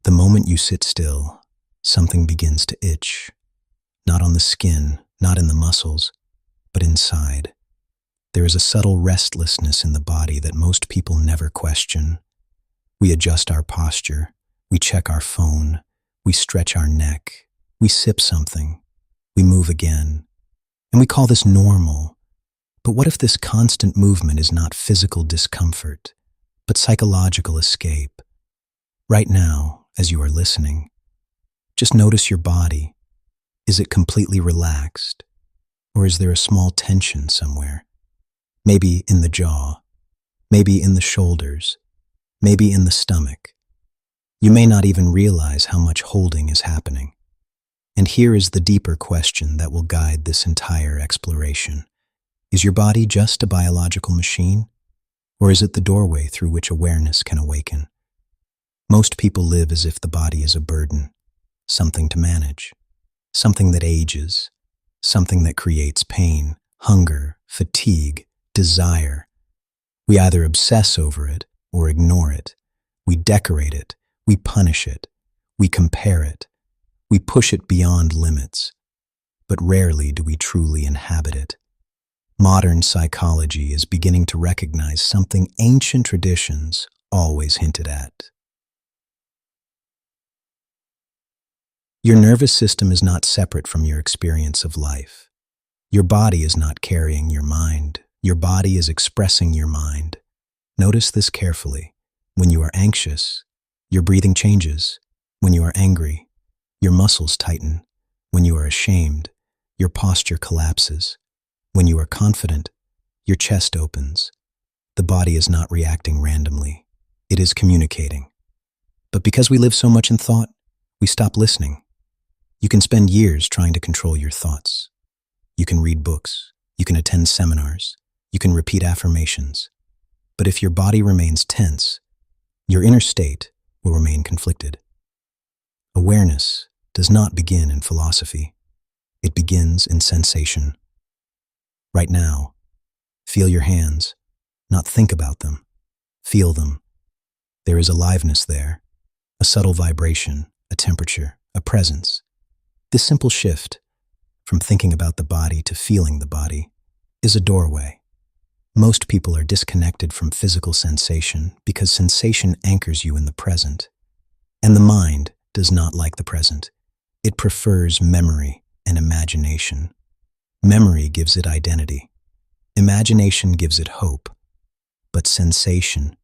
The moment you sit still, something begins to itch. Not on the skin, not in the muscles, but inside. There is a subtle restlessness in the body that most people never question. We adjust our posture, we check our phone, we stretch our neck, we sip something, we move again, and we call this normal. But what if this constant movement is not physical discomfort, but psychological escape? Right now, as you are listening, just notice your body. Is it completely relaxed? Or is there a small tension somewhere? Maybe in the jaw, maybe in the shoulders, maybe in the stomach. You may not even realize how much holding is happening. And here is the deeper question that will guide this entire exploration. Is your body just a biological machine? Or is it the doorway through which awareness can awaken? Most people live as if the body is a burden, something to manage, something that ages, something that creates pain, hunger, fatigue, desire. We either obsess over it or ignore it. We decorate it, we punish it, we compare it, we push it beyond limits, but rarely do we truly inhabit it. Modern psychology is beginning to recognize something ancient traditions always hinted at. Your nervous system is not separate from your experience of life. Your body is not carrying your mind. Your body is expressing your mind. Notice this carefully. When you are anxious, your breathing changes. When you are angry, your muscles tighten. When you are ashamed, your posture collapses. When you are confident, your chest opens. The body is not reacting randomly. It is communicating. But because we live so much in thought, we stop listening. You can spend years trying to control your thoughts. You can read books. You can attend seminars. You can repeat affirmations. But if your body remains tense, your inner state will remain conflicted. Awareness does not begin in philosophy. It begins in sensation. Right now, feel your hands, not think about them. Feel them. There is aliveness there, a subtle vibration, a temperature, a presence. This simple shift, from thinking about the body to feeling the body, is a doorway. Most people are disconnected from physical sensation because sensation anchors you in the present. And the mind does not like the present. It prefers memory and imagination. Memory gives it identity. Imagination gives it hope. But sensation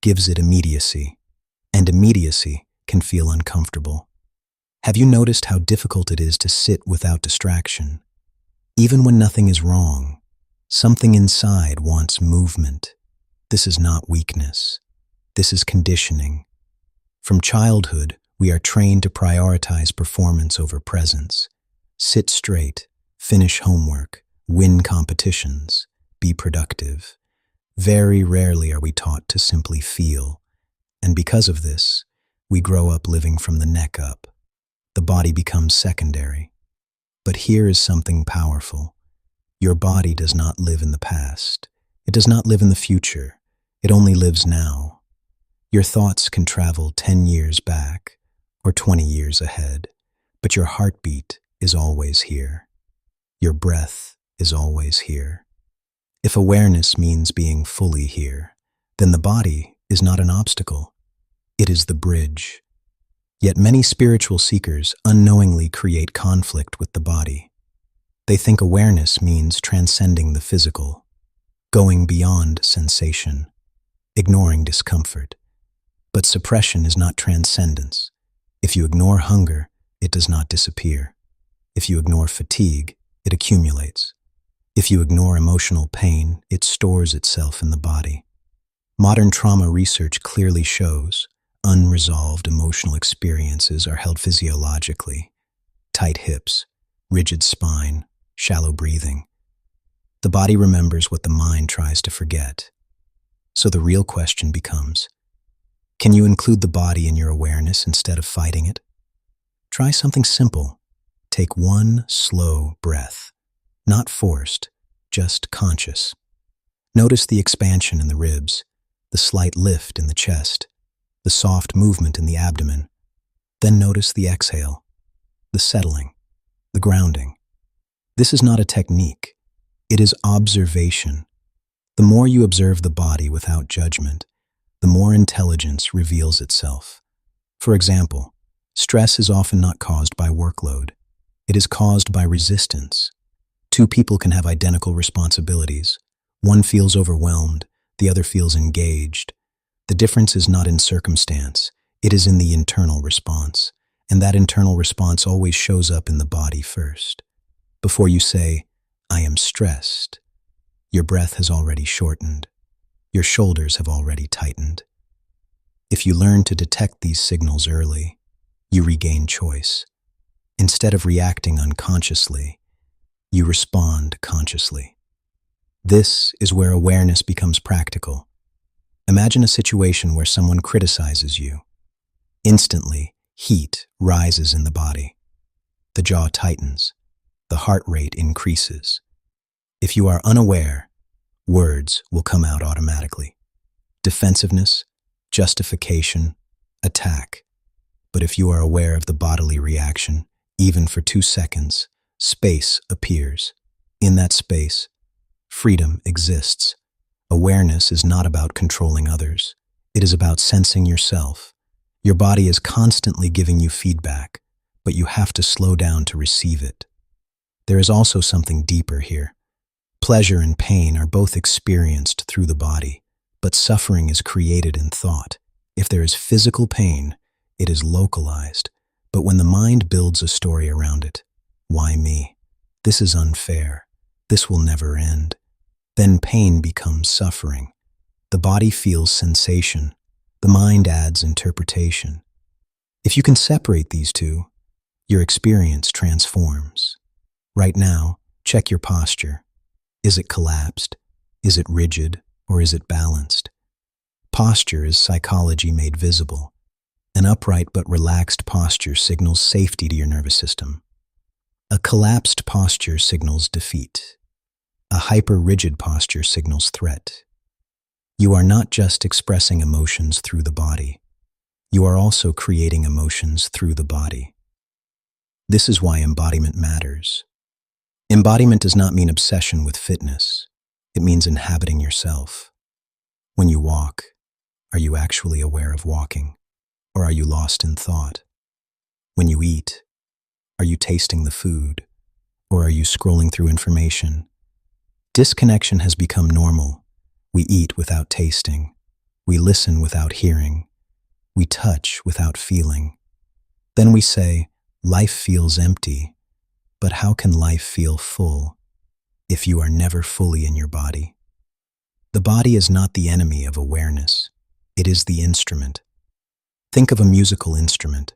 gives it immediacy. And immediacy can feel uncomfortable. Have you noticed how difficult it is to sit without distraction? Even when nothing is wrong, something inside wants movement. This is not weakness. This is conditioning. From childhood, we are trained to prioritize performance over presence. Sit straight, finish homework, win competitions, be productive. Very rarely are we taught to simply feel. And because of this, we grow up living from the neck up. The body becomes secondary. But here is something powerful. Your body does not live in the past. It does not live in the future. It only lives now. Your thoughts can travel 10 years back or 20 years ahead, but your heartbeat is always here. Your breath is always here. If awareness means being fully here, then the body is not an obstacle. It is the bridge. Yet many spiritual seekers unknowingly create conflict with the body. They think awareness means transcending the physical, going beyond sensation, ignoring discomfort. But suppression is not transcendence. If you ignore hunger, it does not disappear. If you ignore fatigue, it accumulates. If you ignore emotional pain, it stores itself in the body. Modern trauma research clearly shows unresolved emotional experiences are held physiologically. Tight hips, rigid spine, shallow breathing. The body remembers what the mind tries to forget. So the real question becomes, can you include the body in your awareness instead of fighting it? Try something simple. Take one slow breath. Not forced, just conscious. Notice the expansion in the ribs, the slight lift in the chest, the soft movement in the abdomen. Then notice the exhale, the settling, the grounding. This is not a technique. It is observation. The more you observe the body without judgment, the more intelligence reveals itself. For example, stress is often not caused by workload. It is caused by resistance. Two people can have identical responsibilities. One feels overwhelmed, the other feels engaged. The difference is not in circumstance, it is in the internal response. And that internal response always shows up in the body first. Before you say, "I am stressed," your breath has already shortened. Your shoulders have already tightened. If you learn to detect these signals early, you regain choice. Instead of reacting unconsciously, you respond consciously. This is where awareness becomes practical. Imagine a situation where someone criticizes you. Instantly, heat rises in the body. The jaw tightens. The heart rate increases. If you are unaware, words will come out automatically. Defensiveness, justification, attack. But if you are aware of the bodily reaction, even for 2 seconds, space appears. In that space, freedom exists. Awareness is not about controlling others. It is about sensing yourself. Your body is constantly giving you feedback, but you have to slow down to receive it. There is also something deeper here. Pleasure and pain are both experienced through the body, but suffering is created in thought. If there is physical pain, it is localized. But when the mind builds a story around it, why me? This is unfair. This will never end. Then pain becomes suffering. The body feels sensation. The mind adds interpretation. If you can separate these two, your experience transforms. Right now, check your posture. Is it collapsed? Is it rigid? Or is it balanced? Posture is psychology made visible. An upright but relaxed posture signals safety to your nervous system. A collapsed posture signals defeat. A hyper-rigid posture signals threat. You are not just expressing emotions through the body. You are also creating emotions through the body. This is why embodiment matters. Embodiment does not mean obsession with fitness. It means inhabiting yourself. When you walk, are you actually aware of walking? Or are you lost in thought? When you eat, are you tasting the food? Or are you scrolling through information? Disconnection has become normal. We eat without tasting. We listen without hearing. We touch without feeling. Then we say, life feels empty. But how can life feel full if you are never fully in your body? The body is not the enemy of awareness. It is the instrument. Think of a musical instrument.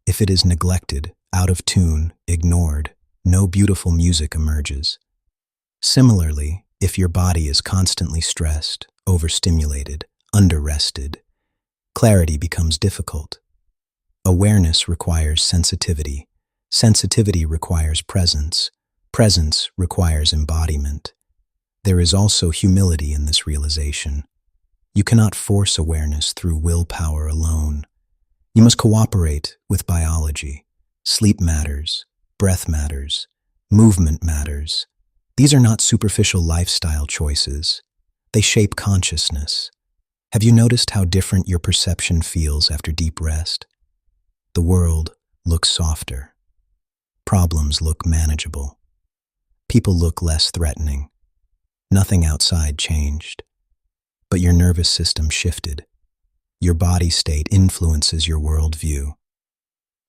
If it is neglected, out of tune, ignored, no beautiful music emerges. Similarly, if your body is constantly stressed, overstimulated, under-rested, clarity becomes difficult. Awareness requires sensitivity. Sensitivity requires presence. Presence requires embodiment. There is also humility in this realization. You cannot force awareness through willpower alone. You must cooperate with biology. Sleep matters, breath matters, movement matters. These are not superficial lifestyle choices. They shape consciousness. Have you noticed how different your perception feels after deep rest? The world looks softer. Problems look manageable. People look less threatening. Nothing outside changed. But your nervous system shifted. Your body state influences your worldview.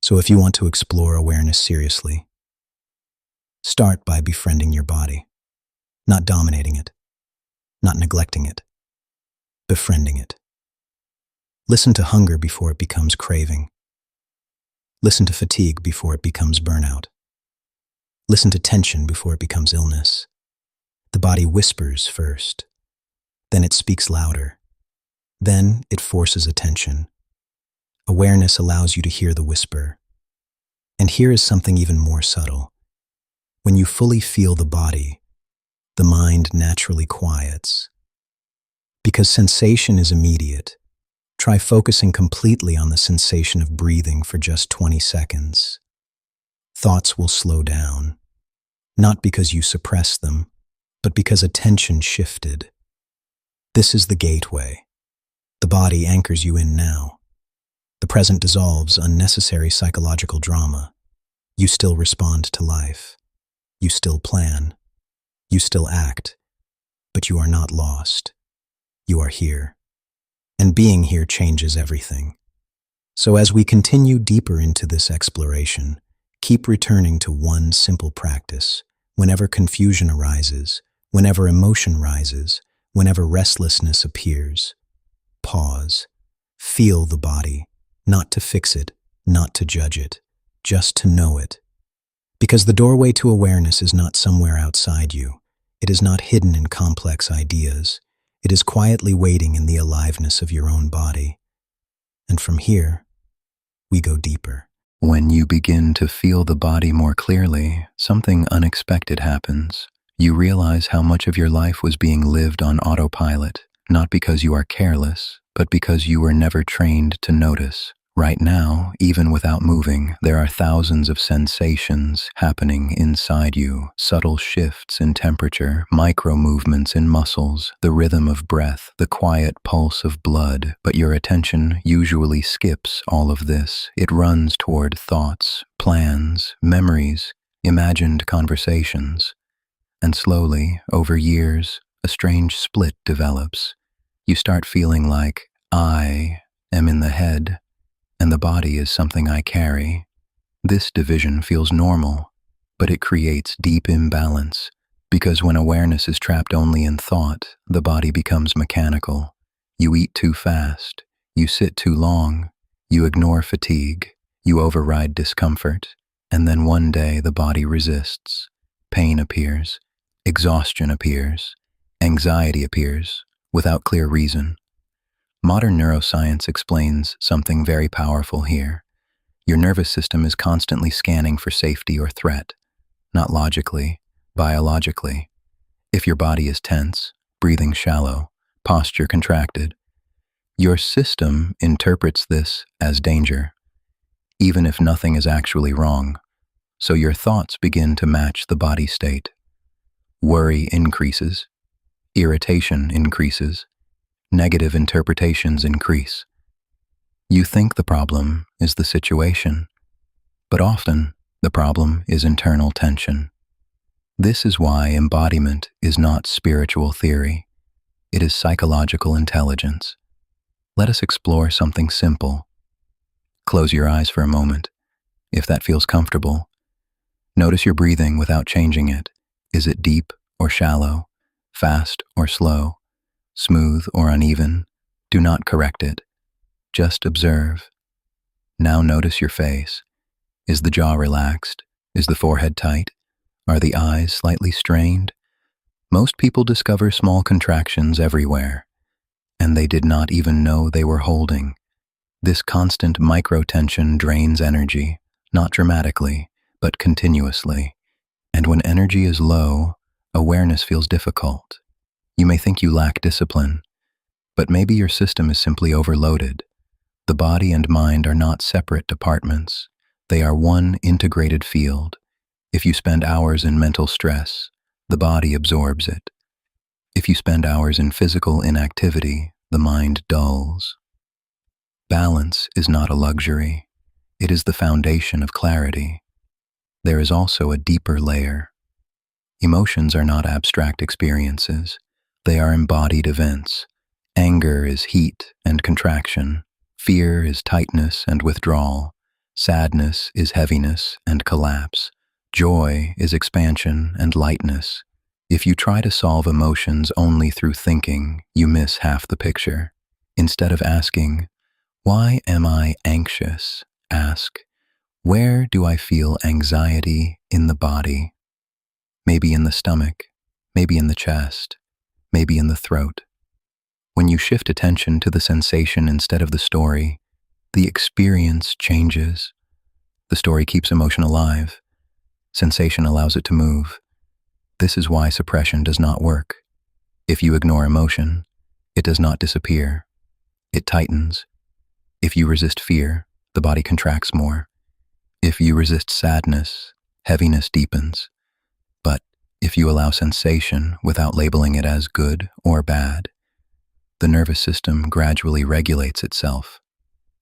So if you want to explore awareness seriously, start by befriending your body. Not dominating it. Not neglecting it. Befriending it. Listen to hunger before it becomes craving. Listen to fatigue before it becomes burnout. Listen to tension before it becomes illness. The body whispers first. Then it speaks louder. Then it forces attention. Awareness allows you to hear the whisper. And here is something even more subtle. When you fully feel the body, the mind naturally quiets. Because sensation is immediate, Try focusing completely on the sensation of breathing for just 20 seconds. Thoughts will slow down, not because you suppress them, but because attention shifted. This is the gateway. The body anchors you in now. The present dissolves unnecessary psychological drama. You still respond to life. You still plan. You still act. But you are not lost. You are here. And being here changes everything. So as we continue deeper into this exploration, keep returning to one simple practice. Whenever confusion arises, whenever emotion rises, whenever restlessness appears, pause. Feel the body, not to fix it, not to judge it, just to know it. Because the doorway to awareness is not somewhere outside you. It is not hidden in complex ideas. It is quietly waiting in the aliveness of your own body. And from here, we go deeper. When you begin to feel the body more clearly, something unexpected happens. You realize how much of your life was being lived on autopilot, not because you are careless, but because you were never trained to notice. Right now, even without moving, there are thousands of sensations happening inside you. Subtle shifts in temperature, micro movements in muscles, the rhythm of breath, the quiet pulse of blood. But your attention usually skips all of this. It runs toward thoughts, plans, memories, imagined conversations. And slowly, over years, a strange split develops. You start feeling like, I am in the head, and the body is something I carry. This division feels normal, but it creates deep imbalance, because when awareness is trapped only in thought, the body becomes mechanical. You eat too fast, you sit too long, you ignore fatigue, you override discomfort, and then one day the body resists. Pain appears, exhaustion appears, anxiety appears, without clear reason. Modern neuroscience explains something very powerful here. Your nervous system is constantly scanning for safety or threat, not logically, biologically. If your body is tense, breathing shallow, posture contracted, your system interprets this as danger, even if nothing is actually wrong. So your thoughts begin to match the body state. Worry increases, irritation increases, negative interpretations increase. You think the problem is the situation, but often the problem is internal tension. This is why embodiment is not spiritual theory. It is psychological intelligence. Let us explore something simple. Close your eyes for a moment, if that feels comfortable. Notice your breathing without changing it. Is it deep or shallow, fast or slow, smooth or uneven? Do not correct it. Just observe. Now notice your face. Is the jaw relaxed? Is the forehead tight? Are the eyes slightly strained? Most people discover small contractions everywhere, and they did not even know they were holding. This constant micro-tension drains energy, not dramatically, but continuously. And when energy is low, awareness feels difficult. You may think you lack discipline, but maybe your system is simply overloaded. The body and mind are not separate departments. They are one integrated field. If you spend hours in mental stress, the body absorbs it. If you spend hours in physical inactivity, the mind dulls. Balance is not a luxury. It is the foundation of clarity. There is also a deeper layer. Emotions are not abstract experiences. They are embodied events. Anger is heat and contraction. Fear is tightness and withdrawal. Sadness is heaviness and collapse. Joy is expansion and lightness. If you try to solve emotions only through thinking, you miss half the picture. Instead of asking, "Why am I anxious?" ask, "Where do I feel anxiety in the body?" Maybe in the stomach, maybe in the chest, maybe in the throat. When you shift attention to the sensation instead of the story, the experience changes. The story keeps emotion alive. Sensation allows it to move. This is why suppression does not work. If you ignore emotion, it does not disappear. It tightens, If you resist fear, the body contracts more. If you resist sadness, heaviness deepens. But if you allow sensation without labeling it as good or bad, the nervous system gradually regulates itself.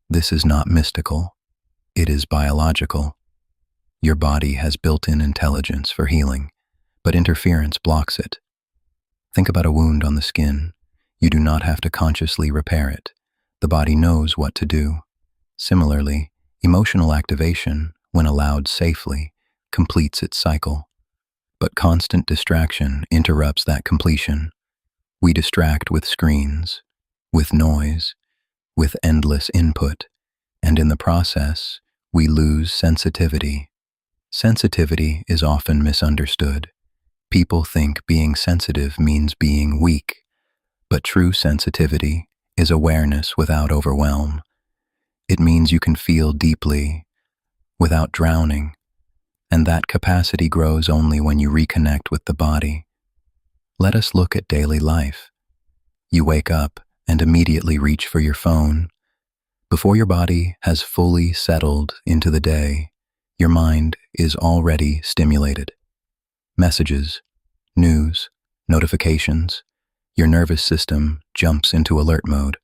This is not mystical, it is biological. Your body has built-in intelligence for healing, but interference blocks it. Think about a wound on the skin. You do not have to consciously repair it. The body knows what to do. Similarly, emotional activation, when allowed safely, completes its cycle. But constant distraction interrupts that completion. We distract with screens, with noise, with endless input, and in the process, we lose sensitivity. Sensitivity is often misunderstood. People think being sensitive means being weak, but true sensitivity is awareness without overwhelm. It means you can feel deeply, without drowning, and that capacity grows only when you reconnect with the body. Let us look at daily life. You wake up and immediately reach for your phone. Before your body has fully settled into the day, your mind is already stimulated. Messages, news, notifications, your nervous system jumps into alert mode.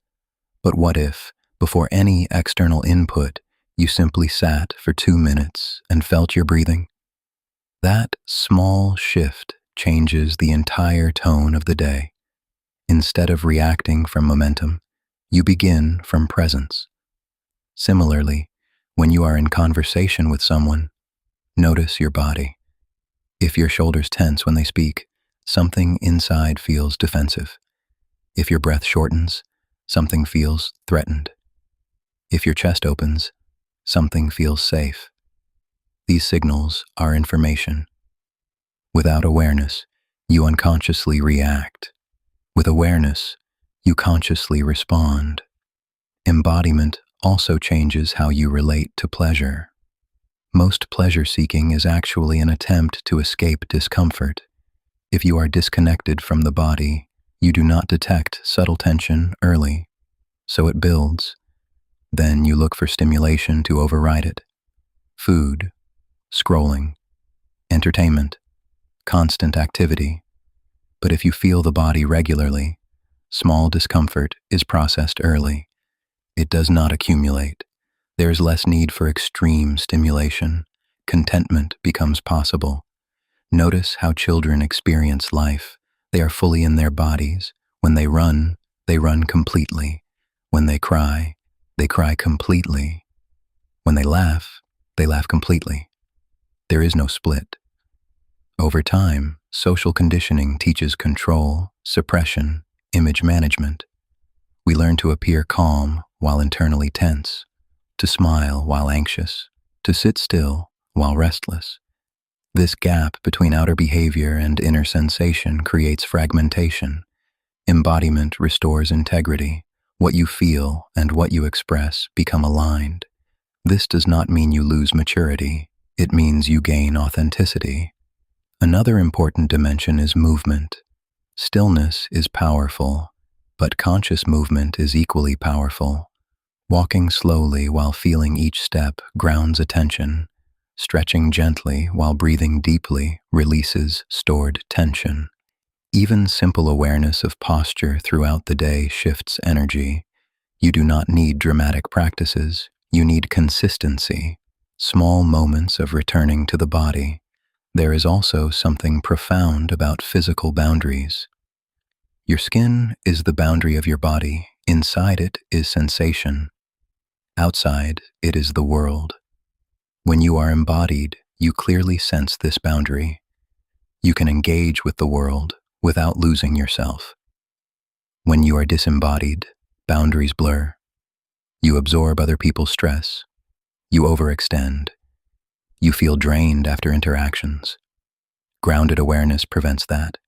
But what if, before any external input, you simply sat for 2 minutes and felt your breathing? That small shift changes the entire tone of the day. Instead of reacting from momentum, you begin from presence. Similarly, when you are in conversation with someone, notice your body. If your shoulders tense when they speak, something inside feels defensive. If your breath shortens, something feels threatened. If your chest opens, something feels safe. These signals are information. Without awareness, you unconsciously react. With awareness, you consciously respond. Embodiment also changes how you relate to pleasure. Most pleasure seeking is actually an attempt to escape discomfort. If you are disconnected from the body, you do not detect subtle tension early, so it builds. Then you look for stimulation to override it. Food, scrolling, entertainment, constant activity. But if you feel the body regularly, small discomfort is processed early. It does not accumulate. There is less need for extreme stimulation. Contentment becomes possible. Notice how children experience life. They are fully in their bodies. When they run completely. When they cry completely. When they laugh completely. There is no split. Over time, social conditioning teaches control, suppression, image management. We learn to appear calm while internally tense, to smile while anxious, to sit still while restless. This gap between outer behavior and inner sensation creates fragmentation. Embodiment restores integrity. What you feel and what you express become aligned. This does not mean you lose maturity. It means you gain authenticity. Another important dimension is movement. Stillness is powerful, but conscious movement is equally powerful. Walking slowly while feeling each step grounds attention. Stretching gently while breathing deeply releases stored tension. Even simple awareness of posture throughout the day shifts energy. You do not need dramatic practices, you need consistency. Small moments of returning to the body. There is also something profound about physical boundaries. Your skin is the boundary of your body. Inside it is sensation. Outside, it is the world. When you are embodied, you clearly sense this boundary. You can engage with the world without losing yourself. When you are disembodied, boundaries blur. You absorb other people's stress. You overextend. You feel drained after interactions. Grounded awareness prevents that.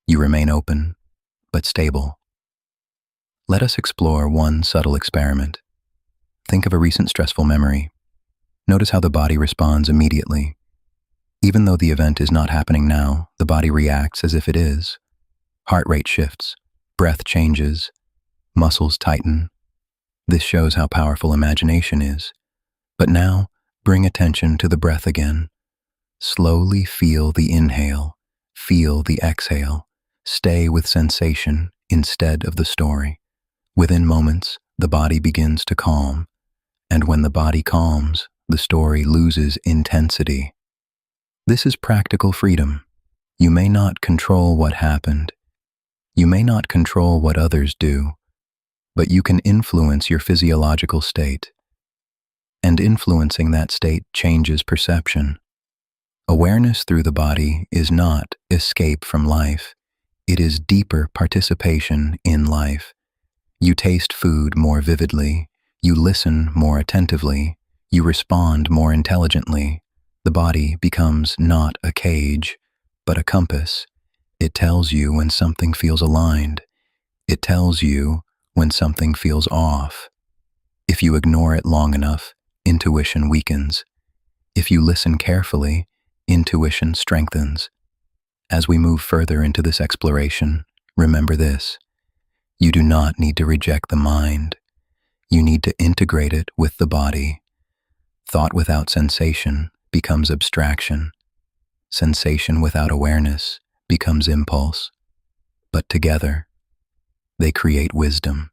You remain open, but stable. Let us explore one subtle experiment. Think of a recent stressful memory. Notice how the body responds immediately. Even though the event is not happening now, the body reacts as if it is. Heart rate shifts, breath changes, muscles tighten. This shows how powerful imagination is. But now, bring attention to the breath again. Slowly feel the inhale, feel the exhale. Stay with sensation instead of the story. Within moments, the body begins to calm, and when the body calms, the story loses intensity. This is practical freedom. You may not control what happened. You may not control what others do, but you can influence your physiological state. And influencing that state changes perception. Awareness through the body is not escape from life. It is deeper participation in life. You taste food more vividly. You listen more attentively. You respond more intelligently. The body becomes not a cage, but a compass. It tells you when something feels aligned. It tells you when something feels off. If you ignore it long enough, intuition weakens. If you listen carefully, intuition strengthens. As we move further into this exploration, remember this. You do not need to reject the mind. You need to integrate it with the body. Thought without sensation becomes abstraction. Sensation without awareness becomes impulse. But together, they create wisdom.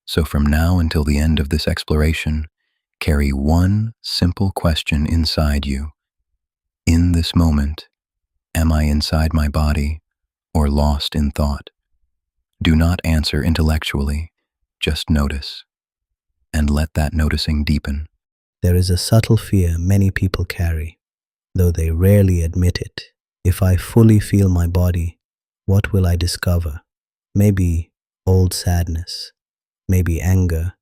So from now until the end of this exploration, carry one simple question inside you. In this moment, am I inside my body or lost in thought? Do not answer intellectually, just notice, and let that noticing deepen. There is a subtle fear many people carry, though they rarely admit it. If I fully feel my body, what will I discover? Maybe old sadness, maybe anger,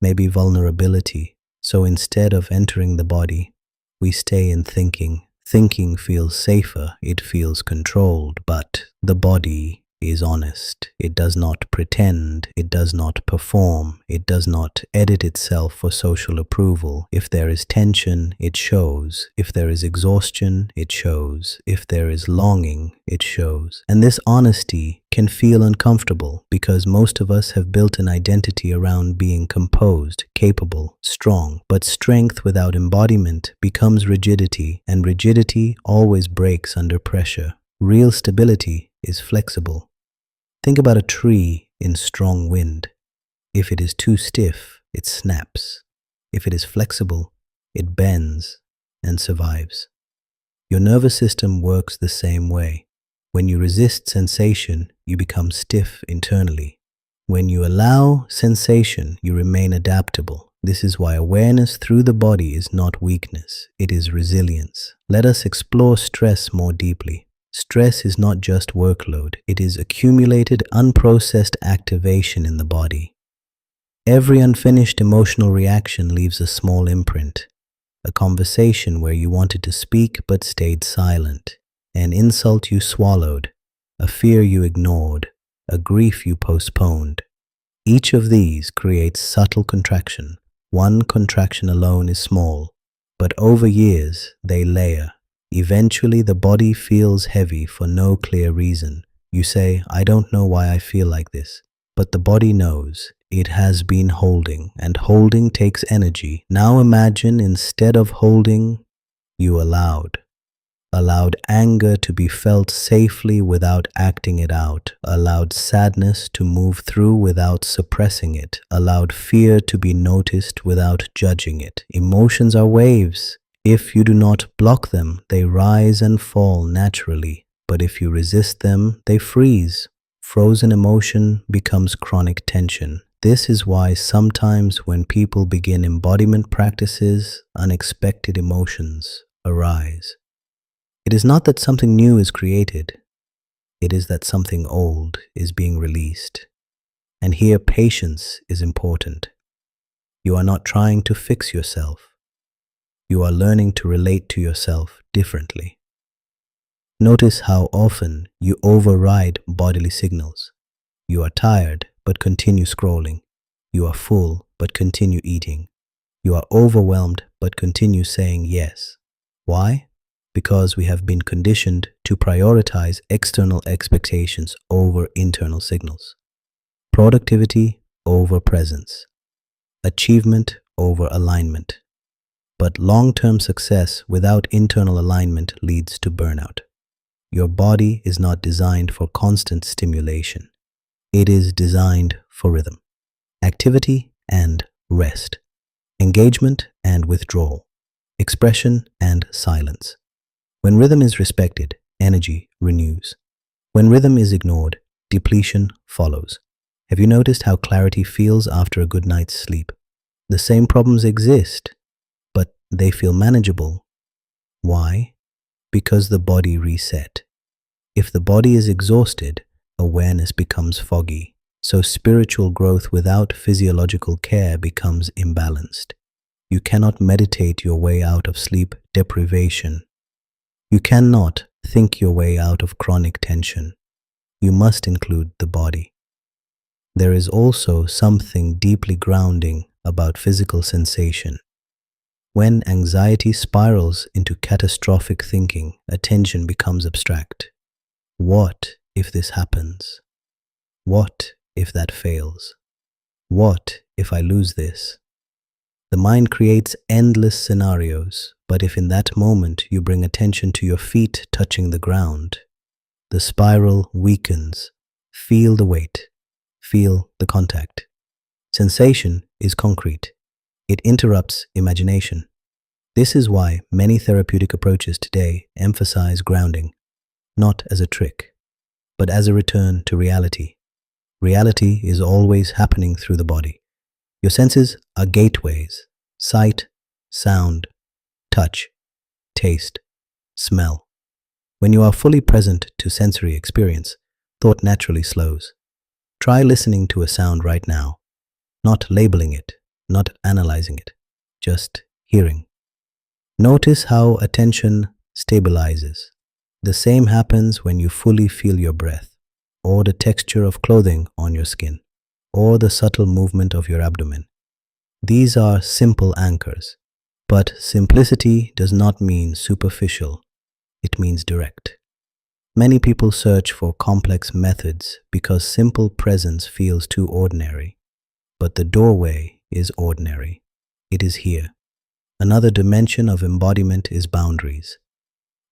maybe vulnerability. So instead of entering the body, we stay in thinking. Thinking feels safer, it feels controlled, but the body is honest. It does not pretend, it does not perform, it does not edit itself for social approval. If there is tension, it shows. If there is exhaustion, it shows. If there is longing, it shows. And this honesty can feel uncomfortable because most of us have built an identity around being composed, capable, strong. But strength without embodiment becomes rigidity, and rigidity always breaks under pressure. Real stability is flexible. Think about a tree in strong wind. If it is too stiff, it snaps. If it is flexible, it bends and survives. Your nervous system works the same way. When you resist sensation, you become stiff internally. When you allow sensation, you remain adaptable. This is why awareness through the body is not weakness, it is resilience. Let us explore stress more deeply. Stress is not just workload, it is accumulated, unprocessed activation in the body. Every unfinished emotional reaction leaves a small imprint. A conversation where you wanted to speak but stayed silent. An insult you swallowed. A fear you ignored. A grief you postponed. Each of these creates subtle contraction. One contraction alone is small, but over years they layer. Eventually, the body feels heavy for no clear reason. You say, I don't know why I feel like this. But the body knows. It has been holding, and holding takes energy. Now imagine instead of holding, you allowed. Allowed anger to be felt safely without acting it out. Allowed sadness to move through without suppressing it. Allowed fear to be noticed without judging it. Emotions are waves. If you do not block them, they rise and fall naturally. But if you resist them, they freeze. Frozen emotion becomes chronic tension. This is why sometimes when people begin embodiment practices, unexpected emotions arise. It is not that something new is created. It is that something old is being released. And here patience is important. You are not trying to fix yourself. You are learning to relate to yourself differently. Notice how often you override bodily signals. You are tired, but continue scrolling. You are full, but continue eating. You are overwhelmed, but continue saying yes. Why? Because we have been conditioned to prioritize external expectations over internal signals. Productivity over presence. achievement over alignment. But long-term success without internal alignment leads to burnout. Your body is not designed for constant stimulation. It is designed for rhythm, activity and rest, engagement and withdrawal, expression and silence. When rhythm is respected, energy renews. When rhythm is ignored, depletion follows. Have you noticed how clarity feels after a good night's sleep? The same problems exist, but they feel manageable. Why? Because the body reset. If the body is exhausted, awareness becomes foggy. So spiritual growth without physiological care becomes imbalanced. You cannot meditate your way out of sleep deprivation. You cannot think your way out of chronic tension. You must include the body. There is also something deeply grounding about physical sensation. When anxiety spirals into catastrophic thinking, attention becomes abstract. What if this happens? What if that fails? What if I lose this? The mind creates endless scenarios, but if in that moment you bring attention to your feet touching the ground, the spiral weakens. Feel the weight. Feel the contact. Sensation is concrete. It interrupts imagination. This is why many therapeutic approaches today emphasize grounding, not as a trick, but as a return to reality. Reality is always happening through the body. Your senses are gateways: sight, sound, touch, taste, smell. When you are fully present to sensory experience, thought naturally slows. Try listening to a sound right now, not labeling it, not analyzing it, just hearing. Notice how attention stabilizes. The same happens when you fully feel your breath, or the texture of clothing on your skin, or the subtle movement of your abdomen. These are simple anchors, but simplicity does not mean superficial. It means direct. Many people search for complex methods because simple presence feels too ordinary. But the doorway is ordinary. It is here. Another dimension of embodiment is boundaries.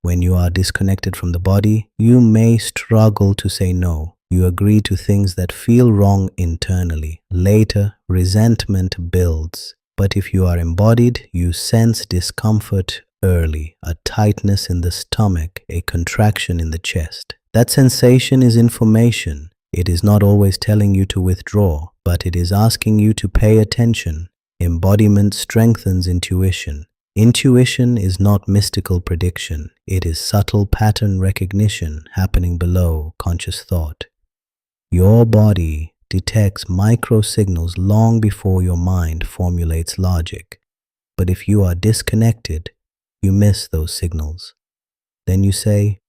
When you are disconnected from the body, you may struggle to say no. You agree to things that feel wrong internally. Later, resentment builds. But if you are embodied, you sense discomfort early, a tightness in the stomach, a contraction in the chest. That sensation is information. It is not always telling you to withdraw, but it is asking you to pay attention. Embodiment strengthens intuition. Intuition is not mystical prediction. It is subtle pattern recognition happening below conscious thought. Your body detects micro signals long before your mind formulates logic. But if you are disconnected, you miss those signals. Then you say,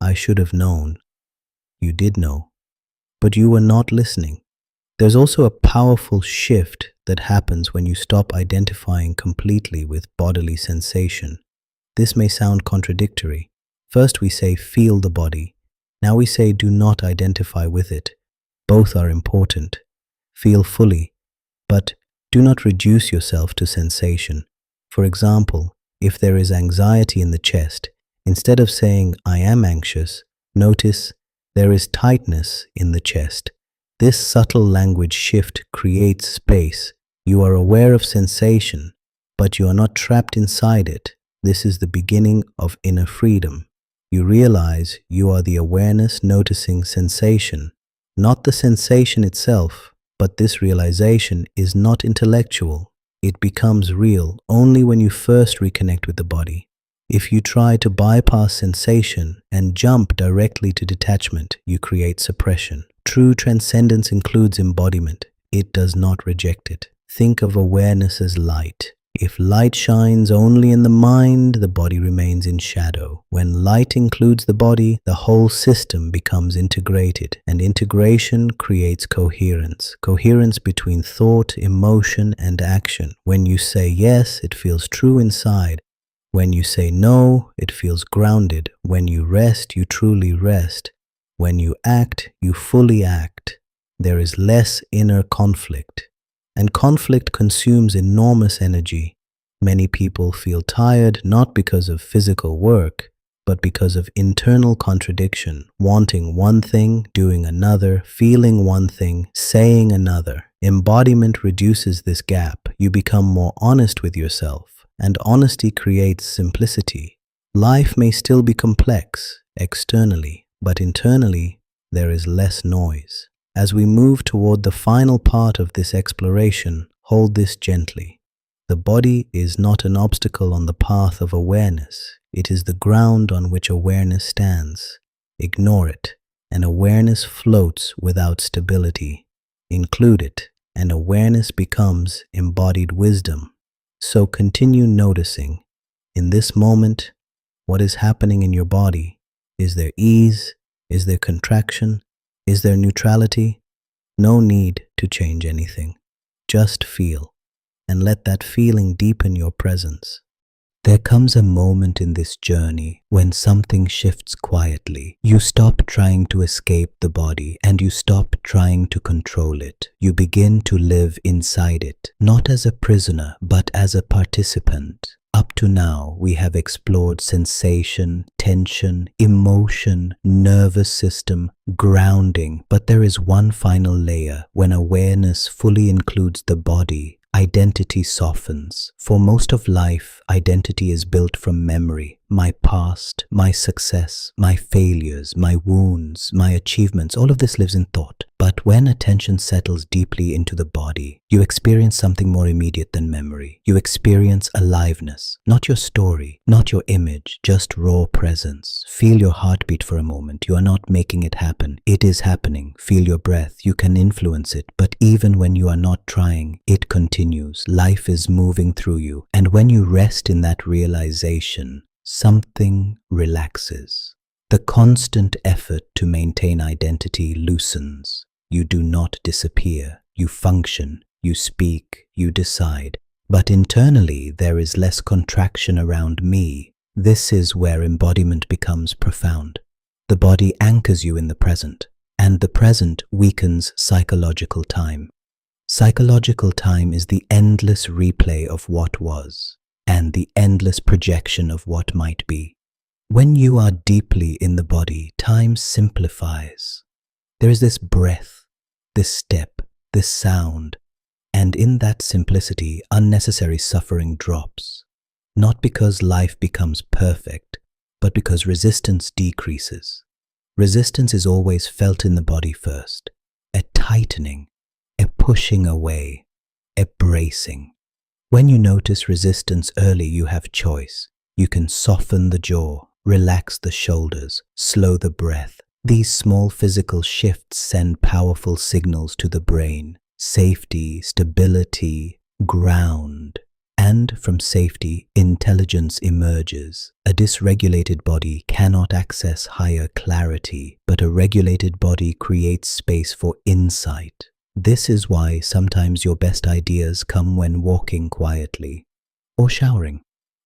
I should have known. You did know, but you were not listening. There's also a powerful shift that happens when you stop identifying completely with bodily sensation. This may sound contradictory. First we say feel the body. Now we say do not identify with it. Both are important. Feel fully, but do not reduce yourself to sensation. For example, if there is anxiety in the chest, instead of saying I am anxious, notice there is tightness in the chest. This subtle language shift creates space. You are aware of sensation, but you are not trapped inside it. This is the beginning of inner freedom. You realize you are the awareness noticing sensation, not the sensation itself, but this realization is not intellectual. It becomes real only when you first reconnect with the body. If you try to bypass sensation and jump directly to detachment, you create suppression. True transcendence includes embodiment. It does not reject it. Think of awareness as light. If light shines only in the mind, the body remains in shadow. When light includes the body, the whole system becomes integrated, and integration creates coherence. Coherence between thought, emotion, and action. When you say yes, it feels true inside. When you say no, it feels grounded. When you rest, you truly rest. When you act, you fully act. There is less inner conflict. And conflict consumes enormous energy. Many people feel tired not because of physical work, but because of internal contradiction, wanting one thing, doing another, feeling one thing, saying another. Embodiment reduces this gap. You become more honest with yourself, and honesty creates simplicity. Life may still be complex externally, but internally there is less noise. As we move toward the final part of this exploration, hold this gently. The body is not an obstacle on the path of awareness. It is the ground on which awareness stands. Ignore it, and awareness floats without stability. Include it, and awareness becomes embodied wisdom. So continue noticing. In this moment, what is happening in your body? Is there ease? Is there contraction? Is there neutrality? No need to change anything. Just feel, and let that feeling deepen your presence. There comes a moment in this journey when something shifts quietly. You stop trying to escape the body and you stop trying to control it. You begin to live inside it, not as a prisoner, but as a participant. Up to now, we have explored sensation, tension, emotion, nervous system, grounding, but there is one final layer. When awareness fully includes the body, identity softens. For most of life, identity is built from memory. My past, my success, my failures, my wounds, my achievements, all of this lives in thought. But when attention settles deeply into the body, you experience something more immediate than memory. You experience aliveness, not your story, not your image, just raw presence. Feel your heartbeat for a moment. You are not making it happen. It is happening. Feel your breath. You can influence it. But even when you are not trying, it continues. Life is moving through you. And when you rest in that realization, something relaxes. The constant effort to maintain identity loosens. You do not disappear. You function. You speak. You decide. But internally, there is less contraction around me. This is where embodiment becomes profound. The body anchors you in the present, and the present weakens psychological time. Psychological time is the endless replay of what was, and the endless projection of what might be. When you are deeply in the body, time simplifies. There is this breath, this step, this sound, and in that simplicity, unnecessary suffering drops. Not because life becomes perfect, but because resistance decreases. Resistance is always felt in the body first. A tightening, a pushing away, a bracing. When you notice resistance early, you have choice. You can soften the jaw, relax the shoulders, slow the breath. These small physical shifts send powerful signals to the brain. Safety, stability, ground. And from safety, intelligence emerges. A dysregulated body cannot access higher clarity, but a regulated body creates space for insight. This is why sometimes your best ideas come when walking quietly, or showering,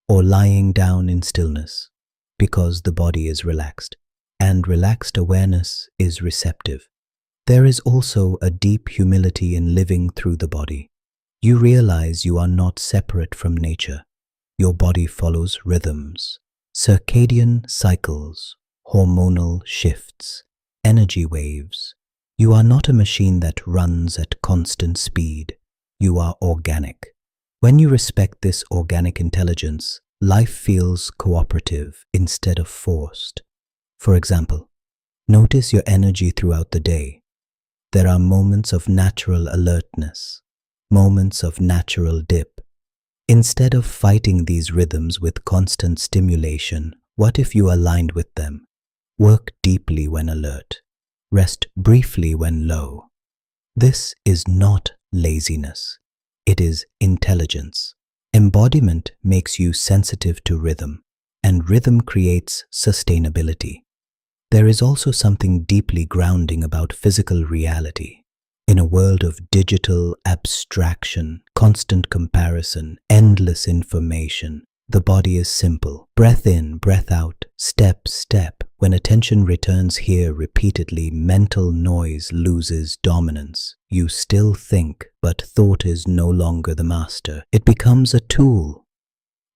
or lying down in stillness, because the body is relaxed, and relaxed awareness is receptive. There is also a deep humility in living through the body. You realize you are not separate from nature. Your body follows rhythms, circadian cycles, hormonal shifts, energy waves. You are not a machine that runs at constant speed. You are organic. When you respect this organic intelligence, life feels cooperative instead of forced. For example, notice your energy throughout the day. There are moments of natural alertness, moments of natural dip. Instead of fighting these rhythms with constant stimulation, what if you aligned with them? Work deeply when alert. Rest briefly when low. This is not laziness. It is intelligence. Embodiment makes you sensitive to rhythm, and rhythm creates sustainability. There is also something deeply grounding about physical reality. In a world of digital abstraction, constant comparison, endless information, The body is simple. Breath in, breath out, step, step. When attention returns here repeatedly, mental noise loses dominance. You still think, but thought is no longer the master. It becomes a tool.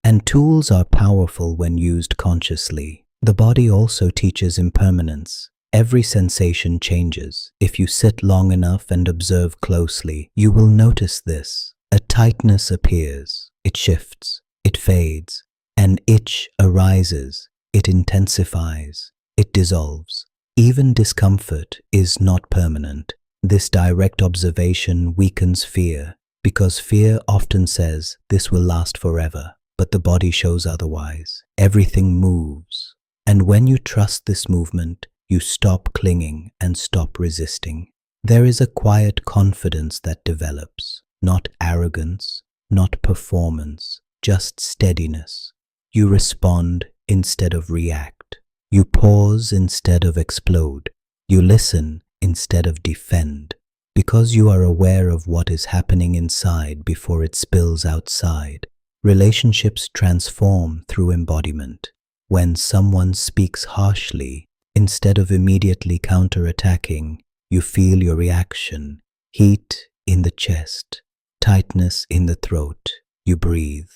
And tools are powerful when used consciously. The body also teaches impermanence. Every sensation changes. If you sit long enough and observe closely, you will notice this. A tightness appears. It shifts. It fades. An itch arises. It intensifies. It dissolves. Even discomfort is not permanent. This direct observation weakens fear, because fear often says this will last forever, but the body shows otherwise. Everything moves. And when you trust this movement, you stop clinging and stop resisting. There is a quiet confidence that develops, not arrogance, not performance, just steadiness. You respond instead of react. You pause instead of explode. You listen instead of defend, because you are aware of what is happening inside before it spills outside. Relationships transform through embodiment. When someone speaks harshly, instead of immediately counterattacking, you feel your reaction, heat in the chest, tightness in the throat. You breathe.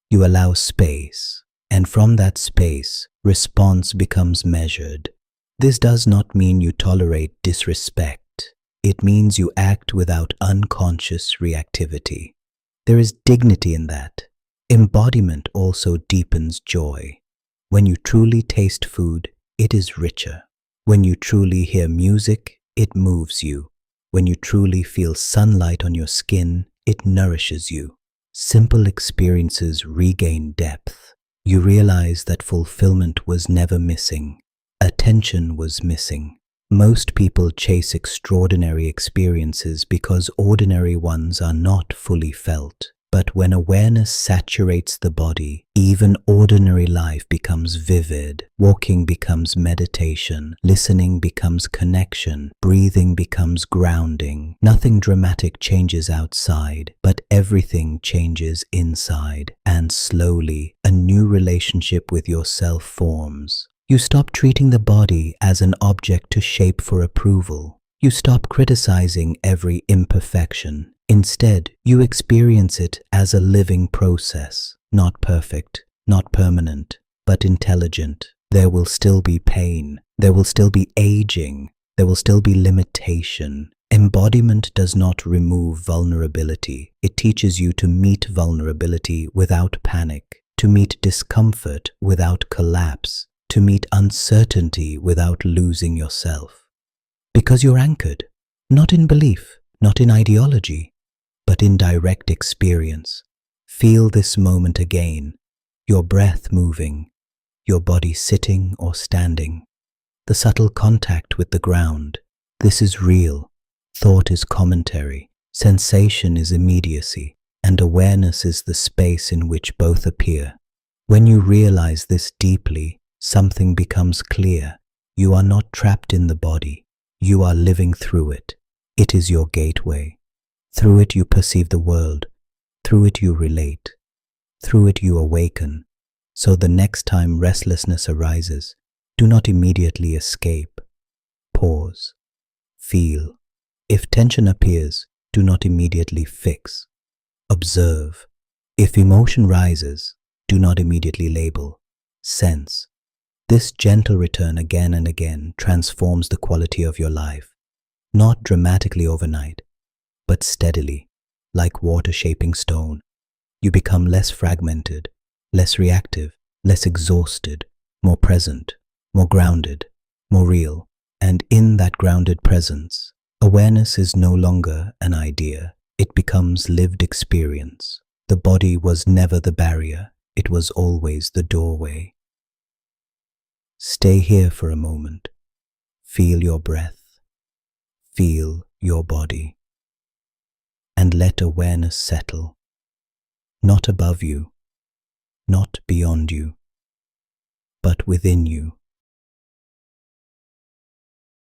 You allow space. And from that space, response becomes measured. This does not mean you tolerate disrespect. It means you act without unconscious reactivity. There is dignity in that. Embodiment also deepens joy. When you truly taste food, it is richer. When you truly hear music, it moves you. When you truly feel sunlight on your skin, it nourishes you. Simple experiences regain depth. You realize that fulfillment was never missing. Attention was missing. Most people chase extraordinary experiences because ordinary ones are not fully felt. But when awareness saturates the body, even ordinary life becomes vivid. Walking becomes meditation. Listening becomes connection. Breathing becomes grounding. Nothing dramatic changes outside, but everything changes inside. And slowly, a new relationship with yourself forms. You stop treating the body as an object to shape for approval. You stop criticizing every imperfection. Instead, you experience it as a living process, not perfect, not permanent, but intelligent. There will still be pain. There will still be aging. There will still be limitation. Embodiment does not remove vulnerability. It teaches you to meet vulnerability without panic, to meet discomfort without collapse, to meet uncertainty without losing yourself. Because you're anchored, not in belief, not in ideology, but in direct experience. Feel this moment again, your breath moving, your body sitting or standing, the subtle contact with the ground. This is real. Thought is commentary, sensation is immediacy, and awareness is the space in which both appear. When you realize this deeply, something becomes clear. You are not trapped in the body. You are living through it. It is your gateway. Through it you perceive the world. Through it you relate. Through it you awaken. So the next time restlessness arises, do not immediately escape. Pause. Feel. If tension appears, do not immediately fix. Observe. If emotion rises, do not immediately label. Sense. This gentle return again and again transforms the quality of your life, not dramatically overnight, but steadily, like water shaping stone. You become less fragmented, less reactive, less exhausted, more present, more grounded, more real. And in that grounded presence, awareness is no longer an idea. It becomes lived experience. The body was never the barrier. It was always the doorway. Stay here for a moment. Feel your breath. Feel your body. And let awareness settle. Not above you, not beyond you, but within you.